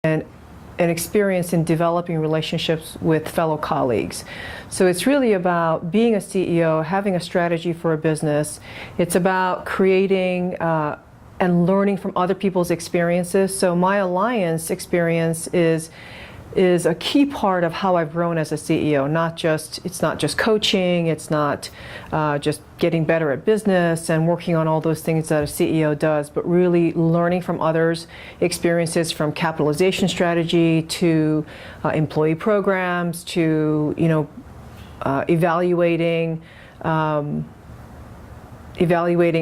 and an experience in developing relationships with fellow colleagues. So it's really about being a CEO, having a strategy for a business. It's about creating and learning from other people's experiences. So my Alliance experience is a key part of how I've grown as a CEO. It's not just coaching, it's not just getting better at business and working on all those things that a CEO does, but really learning from others' experiences, from capitalization strategy to employee programs to evaluating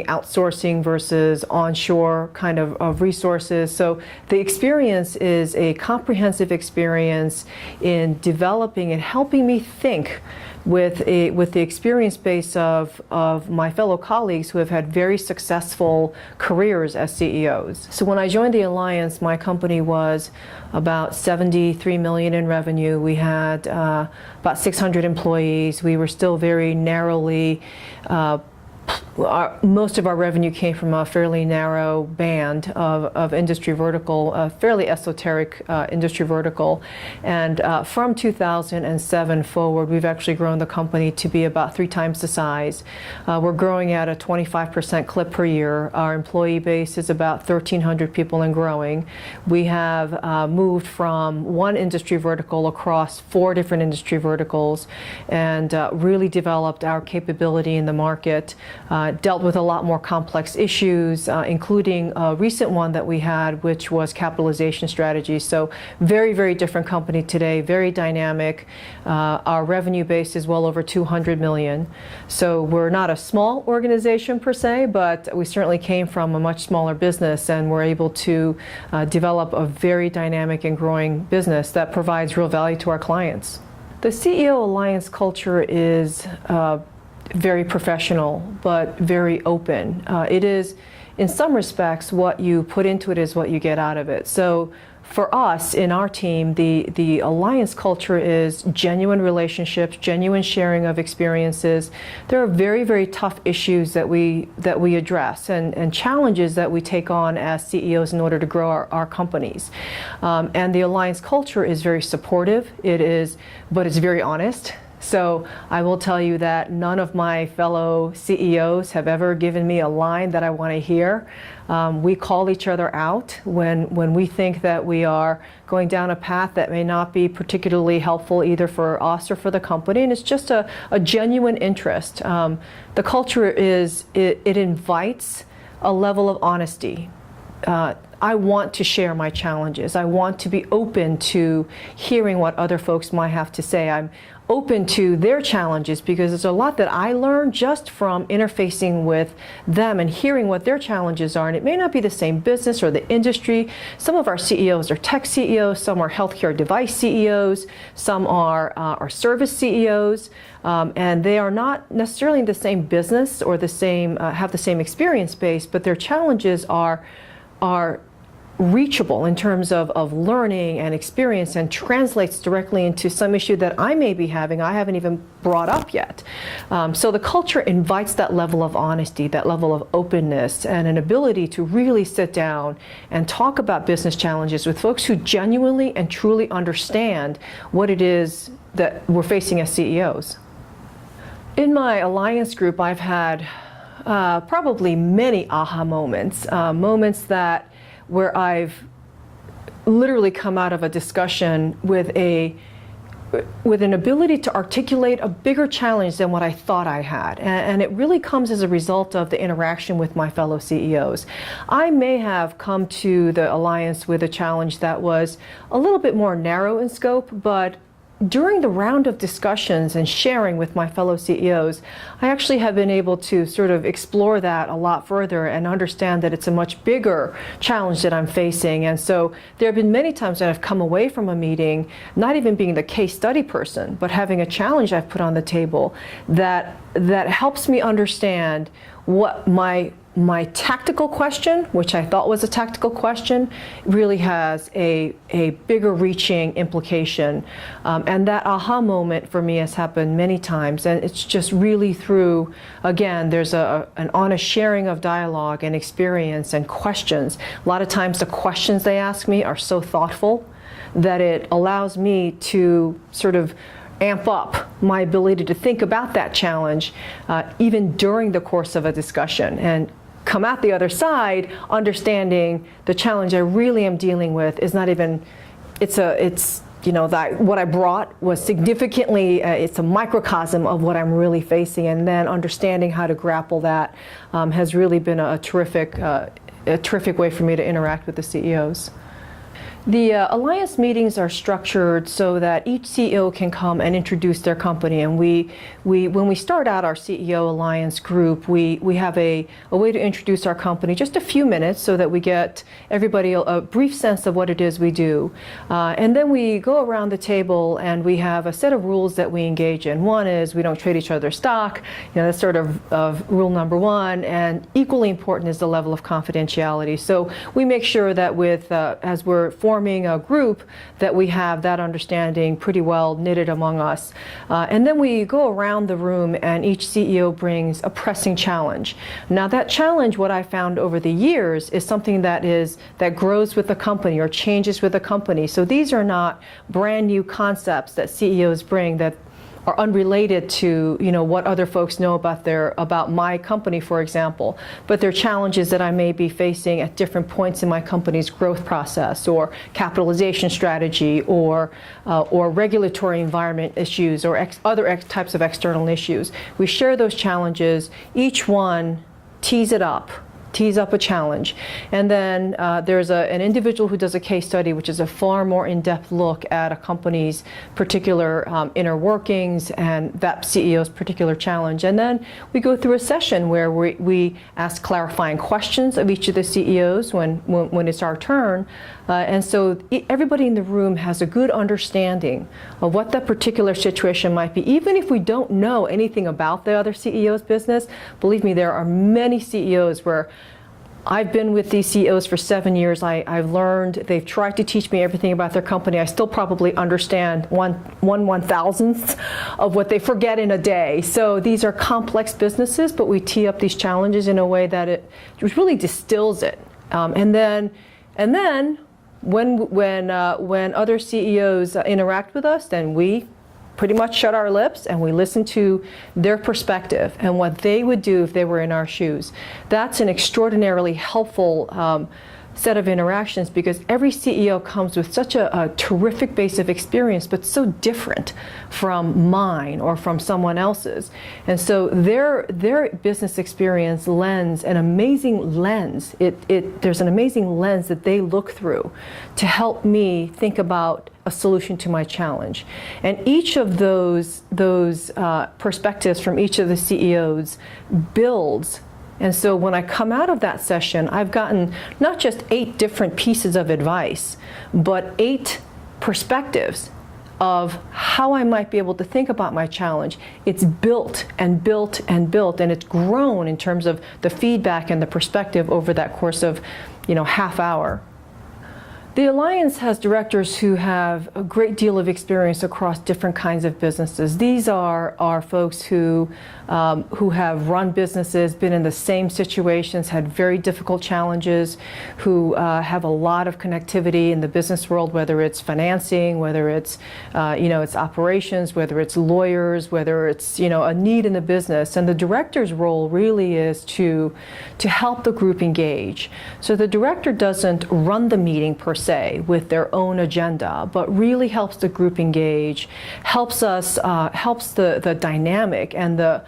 outsourcing versus onshore kind of resources. So the experience is a comprehensive experience in developing and helping me think with the experience base of my fellow colleagues who have had very successful careers as CEOs. So when I joined the Alliance, my company was about 73 million in revenue. We had about 600 employees. We were still very narrowly most of our revenue came from a fairly narrow band of industry vertical, a fairly esoteric industry vertical. And from 2007 forward, we've actually grown the company to be about 3 times the size. We're growing at a 25% clip per year. Our employee base is about 1,300 people and growing. We have moved from one industry vertical across 4 different industry verticals and really developed our capability in the market. Dealt with a lot more complex issues, including a recent one that we had, which was capitalization strategy. So very, very different company today, very dynamic. Our revenue base is well over 200 million. So we're not a small organization per se, but we certainly came from a much smaller business, and we're able to develop a very dynamic and growing business that provides real value to our clients. The CEO Alliance culture is very professional, but very open. It is, in some respects, what you put into it is what you get out of it. So for us, in our team, the Alliance culture is genuine relationships, genuine sharing of experiences. There are very, very tough issues that we address and challenges that we take on as CEOs in order to grow our companies. And the Alliance culture is very supportive. But it's very honest. So I will tell you that none of my fellow CEOs have ever given me a line that I want to hear. We call each other out when we think that we are going down a path that may not be particularly helpful either for us or for the company, and it's just a genuine interest. The culture it invites a level of honesty. I want to share my challenges. I want to be open to hearing what other folks might have to say. I'm open to their challenges because there's a lot that I learned just from interfacing with them and hearing what their challenges are. And it may not be the same business or the industry. Some of our CEOs are tech CEOs, some are healthcare device CEOs, some are service CEOs, and they are not necessarily in the same business or the same have the same experience base, but their challenges are reachable in terms of learning and experience, and translates directly into some issue that I may be having I haven't even brought up yet. So the culture invites that level of honesty, that level of openness, and an ability to really sit down and talk about business challenges with folks who genuinely and truly understand what it is that we're facing as CEOs. In my Alliance group, I've had probably many aha moments, moments where I've literally come out of a discussion with an ability to articulate a bigger challenge than what I thought I had. And it really comes as a result of the interaction with my fellow CEOs. I may have come to the Alliance with a challenge that was a little bit more narrow in scope, but during the round of discussions and sharing with my fellow CEOs, I actually have been able to sort of explore that a lot further and understand that it's a much bigger challenge that I'm facing. And so there have been many times that I've come away from a meeting, not even being the case study person, but having a challenge I've put on the table that helps me understand what my my tactical question, which I thought was a tactical question, really has a bigger reaching implication. And that aha moment for me has happened many times. And it's just really through, again, there's an honest sharing of dialogue and experience and questions. A lot of times the questions they ask me are so thoughtful that it allows me to sort of amp up my ability to think about that challenge even during the course of a discussion, and come out the other side understanding the challenge I really am dealing with is not even, it's you know, that what I brought was significantly, it's a microcosm of what I'm really facing, and then understanding how to grapple that has really been a terrific way for me to interact with the CEOs. The alliance meetings are structured so that each CEO can come and introduce their company. And when we start out our CEO Alliance group, we have a way to introduce our company, just a few minutes, so that we get everybody a brief sense of what it is we do. And then we go around the table and we have a set of rules that we engage in. One is we don't trade each other's stock. You know, that's sort of rule number one. And equally important is the level of confidentiality. So we make sure that as we're forming a group, that we have that understanding pretty well knitted among us. And then we go around the room and each CEO brings a pressing challenge. Now that challenge, what I found over the years, is something that grows with the company or changes with the company. So these are not brand new concepts that CEOs bring that are unrelated to, you know, what other folks know about my company, for example, but they're challenges that I may be facing at different points in my company's growth process, or capitalization strategy, or regulatory environment issues, or other types of external issues. We share those challenges. Each one tees up a challenge. And then there's an individual who does a case study, which is a far more in-depth look at a company's particular inner workings and that CEO's particular challenge. And then we go through a session where we ask clarifying questions of each of the CEOs when it's our turn. And so everybody in the room has a good understanding of what that particular situation might be. Even if we don't know anything about the other CEO's business, believe me, there are many CEOs where I've been with these CEOs for 7 years. I've learned, they've tried to teach me everything about their company. I still probably understand one thousandth of what they forget in a day. So these are complex businesses, but we tee up these challenges in a way that it really distills it. And then when other CEOs interact with us, then we pretty much shut our lips and we listen to their perspective and what they would do if they were in our shoes. That's an extraordinarily helpful set of interactions, because every CEO comes with such a terrific base of experience, but so different from mine or from someone else's. And so their business experience lends an amazing lens. There's an amazing lens that they look through to help me think about a solution to my challenge. And each of those perspectives from each of the CEOs builds. And so when I come out of that session, I've gotten not just 8 different pieces of advice, but 8 perspectives of how I might be able to think about my challenge. It's built and built and built, and it's grown in terms of the feedback and the perspective over that course of, half hour. The Alliance has directors who have a great deal of experience across different kinds of businesses. These are folks who have run businesses, been in the same situations, had very difficult challenges, who have a lot of connectivity in the business world, whether it's financing, whether it's it's operations, whether it's lawyers, whether it's a need in the business. And the director's role really is to help the group engage. So the director doesn't run the meeting per se with their own agenda, but really helps the group engage, helps the dynamic and the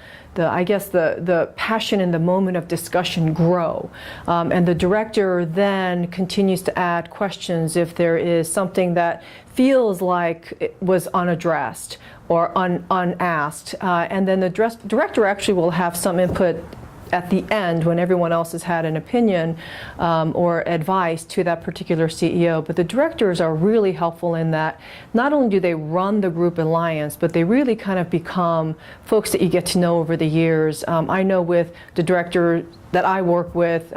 passion in the moment of discussion grow. And the director then continues to add questions if there is something that feels like it was unaddressed or unasked. And then the director actually will have some input at the end when everyone else has had an opinion or advice to that particular CEO. But the directors are really helpful in that not only do they run the group alliance, but they really kind of become folks that you get to know over the years. I know with the director that I work with,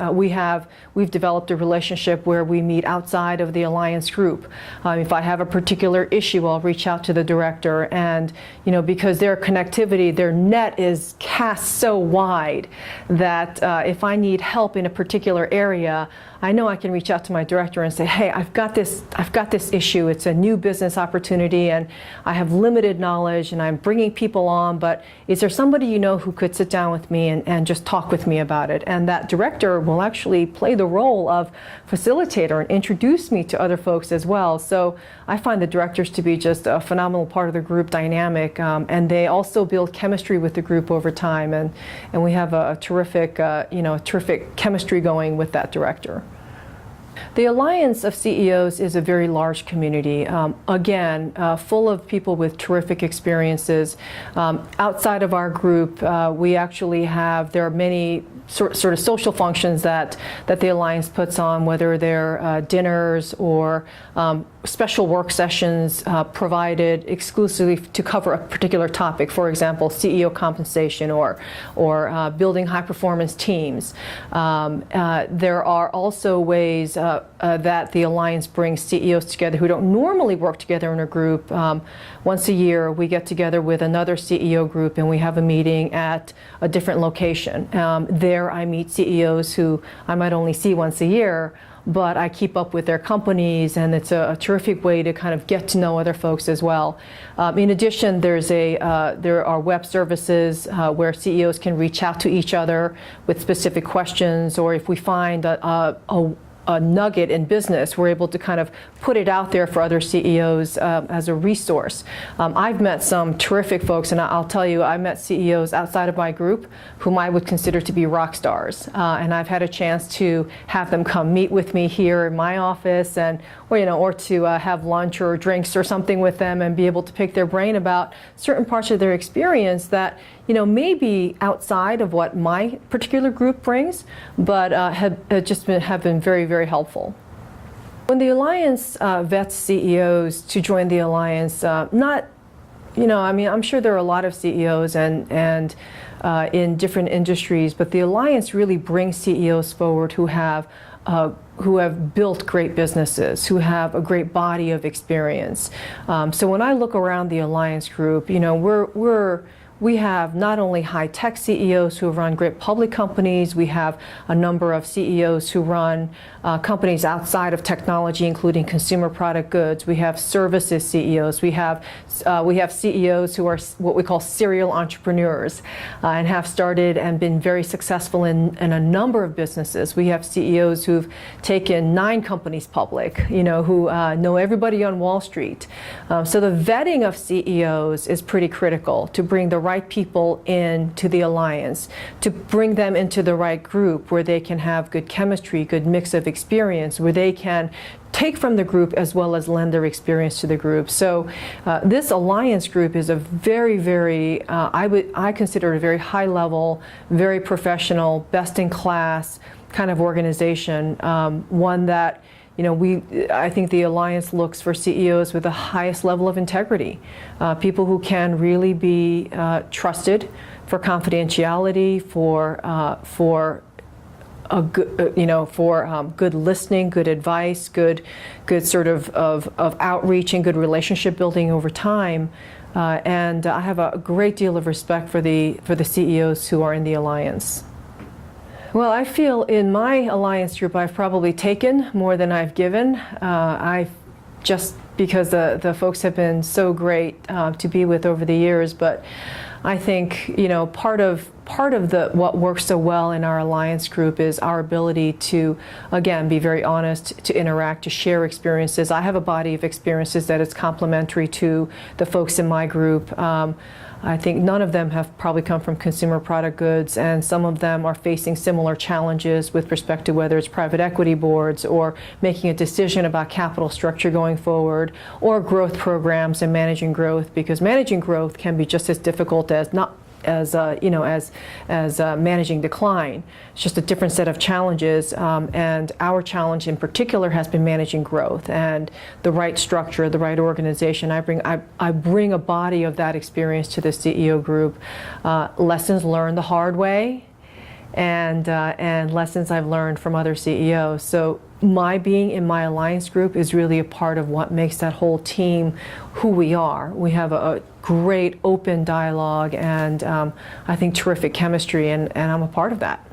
we've developed a relationship where we meet outside of the alliance group. If I have a particular issue, I'll reach out to the director, and because their connectivity, their net is cast so wide that if I need help in a particular area, I know I can reach out to my director and say, hey, I've got this issue. It's a new business opportunity and I have limited knowledge and I'm bringing people on, but is there somebody who could sit down with me and just talk with me about it? And that director will actually play the role of facilitator and introduce me to other folks as well. So I find the directors to be just a phenomenal part of the group dynamic, and they also build chemistry with the group over time, and we have a terrific chemistry going with that director. The Alliance of CEOs is a very large community, again, full of people with terrific experiences. Outside of our group, there are many sort of social functions that the Alliance puts on, whether they're dinners or special work sessions provided exclusively to cover a particular topic, for example, CEO compensation or building high-performance teams. There are also ways that the Alliance brings CEOs together who don't normally work together in a group. Once a year, we get together with another CEO group and we have a meeting at a different location. There I meet CEOs who I might only see once a year, but I keep up with their companies, and it's a terrific way to kind of get to know other folks as well. In addition, there are web services where CEOs can reach out to each other with specific questions, or if we find a nugget in business, we're able to kind of put it out there for other CEOs as a resource. I've met some terrific folks, and I'll tell you, I met CEOs outside of my group whom I would consider to be rock stars, and I've had a chance to have them come meet with me here in my office, or to have lunch or drinks or something with them and be able to pick their brain about certain parts of their experience that maybe outside of what my particular group brings, but have been very, very helpful. When the Alliance vets CEOs to join the Alliance, I'm sure there are a lot of CEOs and in different industries, but the Alliance really brings CEOs forward who have built great businesses, who have a great body of experience. So when I look around the Alliance group, we have not only high-tech CEOs who run great public companies, we have a number of CEOs who run companies outside of technology, including consumer product goods. We have services CEOs. We have CEOs who are what we call serial entrepreneurs and have started and been very successful in a number of businesses. We have CEOs who've taken 9 companies public, who know everybody on Wall Street. So the vetting of CEOs is pretty critical to bring the right people into the Alliance, to bring them into the right group where they can have good chemistry, good mix of experience, where they can take from the group as well as lend their experience to the group. So this Alliance group is a very, very, I consider it a very high level, very professional, best in class kind of organization, one that I think the Alliance looks for CEOs with the highest level of integrity, people who can really be trusted for confidentiality, for good listening, good advice, good sort of outreach and good relationship building over time. And I have a great deal of respect for the CEOs who are in the Alliance. Well, I feel in my Alliance group I've probably taken more than I've given. Just because the folks have been so great to be with over the years, but I think part of what works so well in our Alliance group is our ability to, again, be very honest, to interact, to share experiences. I have a body of experiences that is complementary to the folks in my group. I think none of them have probably come from consumer product goods, and some of them are facing similar challenges with respect to whether it's private equity boards or making a decision about capital structure going forward, or growth programs and managing growth, because managing growth can be just as difficult as not managing decline. It's just a different set of challenges, and our challenge in particular has been managing growth and the right structure, the right organization. I bring a body of that experience to the CEO group, lessons learned the hard way, and lessons I've learned from other CEOs. So my being in my alliance group is really a part of what makes that whole team who we are. We have a great open dialogue and I think terrific chemistry, and I'm a part of that.